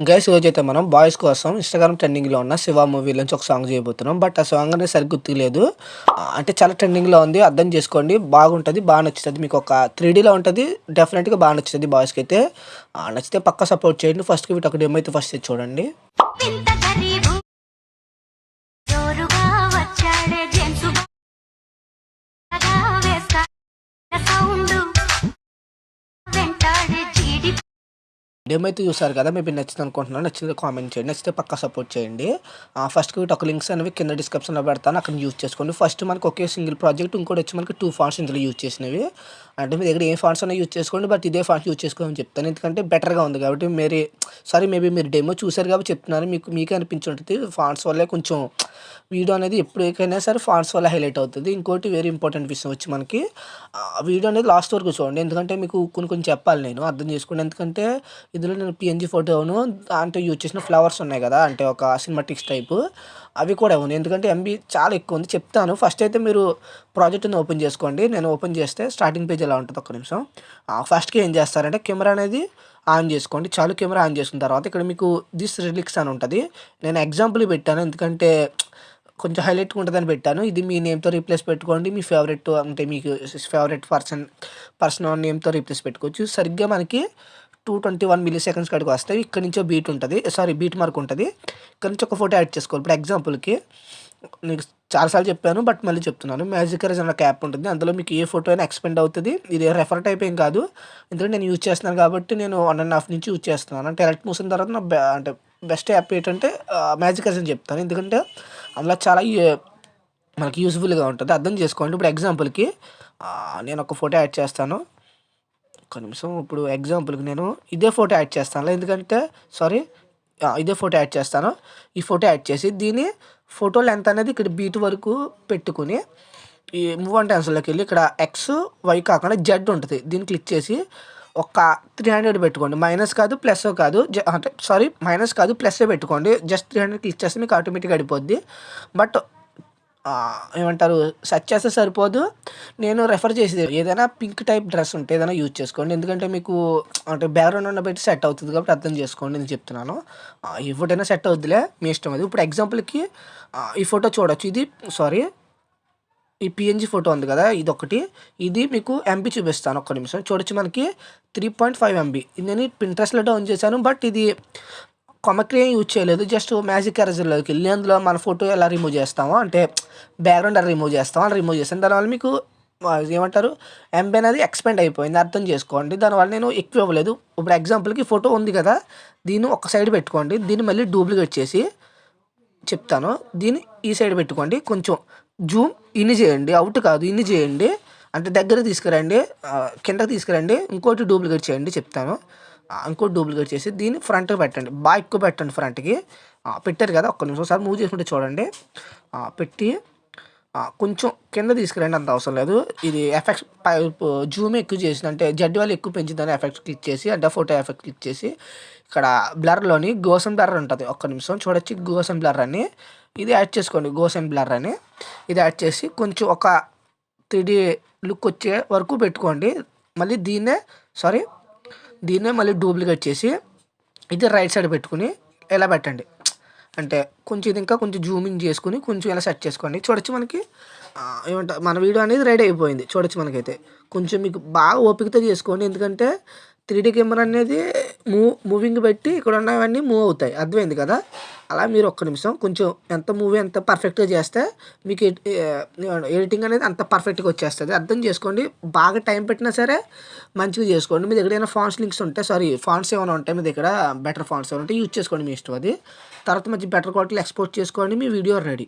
Guys ఈరోజైతే మనం boys కోసం ఇన్‌స్టాగ్రామ్ ట్రెండింగ్‌లో ఉన్న 'శివ' మూవీ నుంచి ఒక సాంగ్ చేయబోతున్నాం. బట్ ఆ సాంగ్ అనేది సరిగ్గా గుర్తులేదు. అంటే చాలా ట్రెండింగ్‌లో ఉంది. అర్థం చేసుకోండి. బాగుంటది. నచ్చుతది. మీకు ఒక 3డీలో ఉంటది. డెఫినిట్‌గా నచ్చుతది బాయ్స్‌కైతే. నచ్చితే పక్కా సపోర్ట్ చేయండి. ఫస్ట్‌కి వీటి ఒక డెమో అయితే ఫస్ట్ చూడండి. ఇంత గరీబు జోరుగా వచ్చాడే జెంట్స్ బాగా వేస్తా సౌండ్ వెంటాడే జీడి డెమో అయితే చూసారు కదా! మేబీ నచ్చింది అనుకుంటున్నాను. నచ్చితే కామెంట్ చేయండి. నచ్చితే పక్కా సపోర్ట్ చేయండి. ఫస్ట్‌కి వీటి ఒక లింక్స్ అనేవి కింద డిస్క్రిప్షన్‌లో పెడతాను. అక్కడ యూజ్ చేసుకోండి. ఫస్ట్ మనకు ఒకే సింగిల్ ప్రాజెక్ట్. ఇంకోటొచ్చి మనకి 2 ఫాంట్స్ ఇందులో యూజ్ చేసినవి. అంటే మీ దగ్గర ఏ ఫాంట్స్ అన్నా యూజ్ చేసుకోండి. బట్ ఇదే ఫాంట్ యూజ్ చేసుకోమని చెప్తాను. ఎందుకంటే బెటర్‌గా ఉంది కాబట్టి మేబీ మీరు డెమో చూసారు కాబట్టి చెప్తున్నాను. మీకే అనిపించి ఉంటది. ఫాంట్స్ వల్లే కొంచెం వీడియో అనేది ఎప్పటికైనా సరే ఫాంట్స్ వల్ల హైలైట్ అవుతది. ఇంకోటి వెరీ ఇంపార్టెంట్ విషయం వచ్చి మనకి వీడియో అనేది లాస్ట్ వరకు చూడండి. ఎందుకంటే మీకు కొన్ని చెప్పాలి నేను. అర్థం చేసుకోండి. ఎందుకంటే ఇందులో నేను పీఎన్‌జీ ఫోటోను దాంట్లో యూజ్ చేసిన ఫ్లవర్స్ ఉన్నాయి కదా! అంటే ఒక సినిమాటిక్స్ టైపు అవి కూడా ఇవ్వను. ఎందుకంటే ఎంబీ చాలా ఎక్కువ ఉంది. చెప్తాను. ఫస్ట్ అయితే మీరు ప్రాజెక్ట్‌ని ఓపెన్ చేసుకోండి. నేను ఓపెన్ చేస్తే స్టార్టింగ్ పేజ్ ఇలా ఉంటది. ఒక్క నిమిషం. ఫస్ట్‌కి ఏం చేస్తారంటే కెమెరా అనేది ఆన్ చేసుకోండి. చాలు కెమెరా ఆన్ చేసుకున్న తర్వాత ఇక్కడ మీకు దిస్ రిలిక్స్ అని ఉంటది. నేను ఎగ్జాంపుల్ పెట్టాను. ఎందుకంటే కొంచెం హైలైట్‌గా ఉంటదని పెట్టాను. ఇది మీ నేమ్‌తో రీప్లేస్ పెట్టుకోండి. మీ ఫేవరెట్ అంటే మీకు ఫేవరెట్ పర్సన్ నేమ్‌తో రీప్లేస్ పెట్టుకోవచ్చు. సరిగ్గా మనకి 221 మిల్లీ సెకండ్స్ కాడికి వస్తాయి. ఇక్కడి నుంచో బీట్ ఉంటది. బీట్ మార్క్ ఉంటది. ఇక్కడ నుంచి ఒక ఫోటో యాడ్ చేసుకోవాలి. ఇప్పుడు ఎగ్జాంపుల్‌కి నీకు చాలా సార్లు చెప్పాను. బట్ మళ్ళీ చెప్తున్నాను. మ్యాజిక్ ఎరేజర్ అనే ఒక యాప్ ఉంటుంది. అందులో మీకు ఏ ఫోటో అయినా ఎక్స్‌పెండ్ అవుతది. ఇది రెఫర్ టైప్ ఏం కాదు. ఎందుకంటే నేను యూజ్ చేస్తున్నాను కాబట్టి నేను 1 ½ నుంచి యూజ్ చేస్తున్నాను. అంటే ఎలక్ట్ మూసిన తర్వాత నా అంటే బెస్ట్ యాప్ ఏంటంటే మ్యాజిక్ ఎరేజర్ అని చెప్తాను. ఎందుకంటే అందులో చాలా మనకి యూజ్‌ఫుల్‌గా ఉంటది. అర్థం చేసుకోండి. ఇప్పుడు ఎగ్జాంపుల్‌కి నేను ఒక ఫోటో యాడ్ చేస్తాను. ఒక్క నిమిషం. ఇప్పుడు ఎగ్జాంపుల్‌కి నేను ఇదే ఫోటో యాడ్ చేస్తానులే. ఎందుకంటే సారీ ఇదే ఫోటో యాడ్ చేస్తాను. ఈ ఫోటో యాడ్ చేసి దీని ఫోటో లెంత్ అనేది ఇక్కడ బీట్ వరకు పెట్టుకొని ఈ మూవ్ అండ్ ట్రాన్స్‌ఫర్‌లోకెళ్ళి ఇక్కడ ఎక్స్, వై కాకుండా జెడ్ ఉంటది. దీన్ని క్లిక్ చేసి ఒక 300 పెట్టుకోండి. మైనస్ కాదు, ప్లస్ కాదు. అంటే మైనస్ కాదు, ప్లస్సే పెట్టుకోండి. జస్ట్ 300 క్లిక్ చేస్తే మీకు ఆటోమేటిక్‌గా అడిపోద్ది. బట్ ఏమంటారు సెర్చ్ చేస్తే సరిపోదు. నేను రెఫర్ చేసేది ఏదైనా పింక్ టైప్ డ్రెస్ ఉంటే ఏదైనా యూజ్ చేసుకోండి. ఎందుకంటే మీకు అంటే బ్యాక్‌గ్రౌండ్ ఉన్న బట్టి సెట్ అవుతది కాబట్టి అర్థం చేసుకోండి నేను చెప్తున్నాను. ఏ ఫోటో సెట్ అవుద్దిలే మీ ఇష్టం అది. ఇప్పుడు ఎగ్జాంపుల్‌కి ఈ ఫోటో చూడొచ్చు. ఈ పీఎన్‌జీ ఫోటో ఉంది కదా! ఇదొకటి. ఇది మీకు ఎంబీ చూపిస్తాను. ఒక్క నిమిషం. చూడొచ్చు మనకి 3.5 ఎంబీ. నేను పింట్రెస్ట్‌లో డౌన్ చేశాను. బట్ ఇది కొమక్రి ఏం యూజ్ చేయలేదు. జస్ట్ మ్యాజిక్ ఎరేజర్‌లోకెళ్ళి అందులో మన ఫోటో ఎలా రిమూవ్ చేస్తామో అంటే బ్యాక్‌గ్రౌండ్ ఎలా రిమూవ్ చేస్తామో అలా రిమూవ్ చేశాను. దానివల్ల మీకు ఏమంటారు ఎంబీ అనేది ఎక్స్‌పాండ్ అయిపోయింది. అర్థం చేసుకోండి. దానివల్ల నేను ఎక్కువ ఇవ్వలేదు. ఇప్పుడు ఎగ్జాంపుల్‌కి ఫోటో ఉంది కదా! దీన్ని ఒక సైడ్ పెట్టుకోండి. దీన్ని మళ్ళీ డూప్లికేట్ చేసి చెప్తాను. దీన్ని ఈ సైడ్ పెట్టుకోండి. కొంచెం జూమ్ ఇన్ చేయండి. అవుట్ కాదు ఇన్ చేయండి. అంటే దగ్గరకి తీసుకురండి. కిందకి తీసుకురండి. ఇంకోటి డూప్లికేట్ చేయండి చెప్తాను. ఇంకోటి డూప్లికేట్ చేసి దీన్ని ఫ్రంట్‌కి పెట్టండి. ఎక్కువ పెట్టండి ఫ్రంట్‌కి. పెట్టారు కదా! ఒక్క నిమిషం ఒకసారి మూవ్ చేసుకుంటే చూడండి. పెట్టి కొంచెం కింద తీసుకురండి. అంత అవసరం లేదు. ఇది ఎఫెక్ట్స్ జూమ్ ఎక్కువ చేసింది అంటే జెడ్ వాల్యూ ఎక్కువ పెంచిందని ఎఫెక్ట్ క్లిక్ చేసి అంటే ఫోటో ఎఫెక్ట్ క్లిక్ చేసి ఇక్కడ బ్లర్‌లోని గోసన్ బ్లర్ ఉంటది. ఒక్క నిమిషం చూడొచ్చు గోసన్ బ్లర్ అని. ఇది యాడ్ చేసుకోండి. గోసన్ బ్లర్ అని. ఇది యాడ్ చేసి కొంచెం ఒక 3డీ లుక్ వచ్చే వరకు పెట్టుకోండి. మళ్ళీ సారీ దీన్నే మళ్ళీ డూప్లికేట్ చేసి ఇది రైట్ సైడ్ పెట్టుకొని ఇలా పెట్టండి. అంటే కొంచెం ఇది ఇంకా కొంచెం జూమ్ ఇన్ చేసుకొని కొంచెం ఇలా సెట్ చేసుకోండి. చూడొచ్చు మనకి ఏమంటారు మన వీడియో అనేది రెడీ అయిపోయింది. చూడొచ్చు మనకైతే. కొంచెం మీకు బాగా ఓపికతో చేసుకోండి. ఎందుకంటే 3డీ కెమెరా అనేది మూవింగ్ బట్టి ఇక్కడ ఉన్నవన్నీ మూవ్ అవుతాయి. అర్థమైంది కదా! అలా మీరు ఒక్క నిమిషం కొంచెం ఎంత పర్ఫెక్ట్‌గా చేస్తే మీకు ఎడిటింగ్ అనేది అంత పర్ఫెక్ట్‌గా వచ్చేస్తది. అర్థం చేసుకోండి. బాగా టైం పెట్టినా సరే మంచిగా చేసుకోండి. మీ దగ్గర ఏమైనా ఫాంట్స్ ఏమైనా ఉంటాయి మీ దగ్గర బెటర్ ఫాంట్స్ ఏమైనా ఉంటే యూజ్ చేసుకోండి మీ ఇష్టం అది. తర్వాత మంచి బెటర్ క్వాలిటీలో ఎక్స్‌పోర్ట్ చేసుకోండి. మీ వీడియో రెడీ.